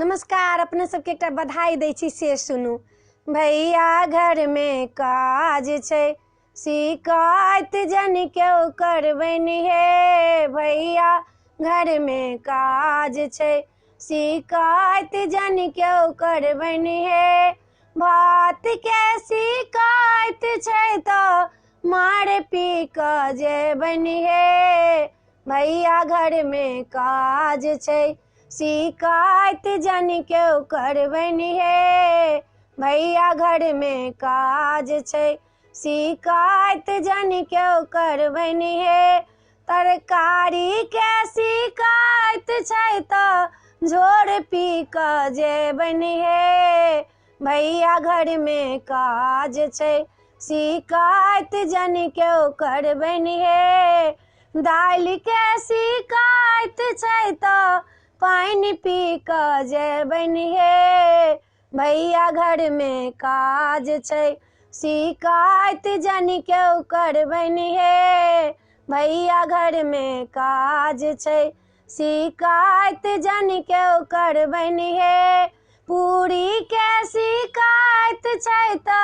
नमस्कार, अपने सबके एकटा बधाई दै छी से सुनू। भैया घर में काज छै, शिकायत जन क्यों करबनि हे। भैया घर में काज छै, शिकायत जन क्यों करबनि हे। भात के शिकायत छै तो मार पी कऽ जेबनि हे। भैया घर में काज छै, शिकायत जन क्यों करबनि हे। भैया घर में काज छै, शिकायत जन क्यों करबनि हे। तरकारी के शिकायत छै तो झोर पी कऽ जेबनि हे। भैया घर में काज छै, शिकायत जन क्यों करबनि हे। दालि के शिकायत छै तो पानी पी कऽ जेबनि हे। भैया घर में काज छै, शिकायत जन क्यों करबनि हे। भैया घर में काज छै, शिकायत जन क्यों करबनि हे। पूरी के शिकायत छै तो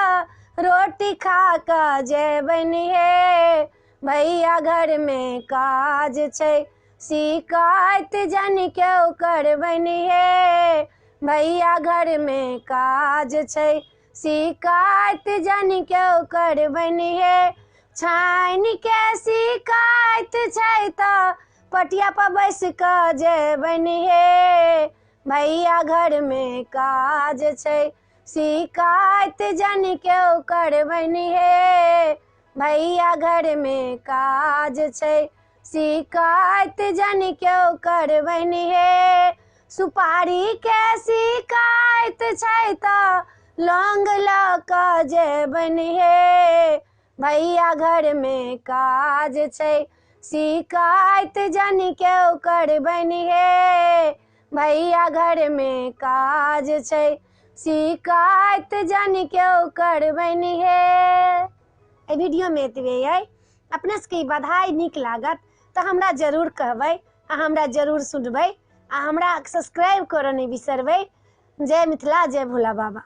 रोटी खा कऽ जेबनि हे। भैया घर में काज छै, शिकायत जन क्यों करबनि हे। भैया घर में काज छै, शिकायत जन क्यों करबनि हे। छानि के शिकायत छै तो पटिया पर बैस कऽ जेबनि हे। भैया घर में काज छै, शिकायत जन क्यों करबनि हे। भैया घर में काज छै, शिकायत जन क्यों करबनि हे। सुपारी के शिकायत छै तो लौंग लऽ कऽ जेबनि हे। भैया घर में काज छै, शिकायत जन क्यों करबनि हे। भैया घर में काज छै, शिकायत जन क्यों करबनि हे। एहि वीडियो में एतबे अइ। अपने सबके बधाई नीक लागत तऽ हमरा जरूर कहबै आ हमरा जरूर सुनबै आ हमरा सब्सक्राइब करऽ नहि बिसरबै। जय मिथिला, जय भोला बाबा।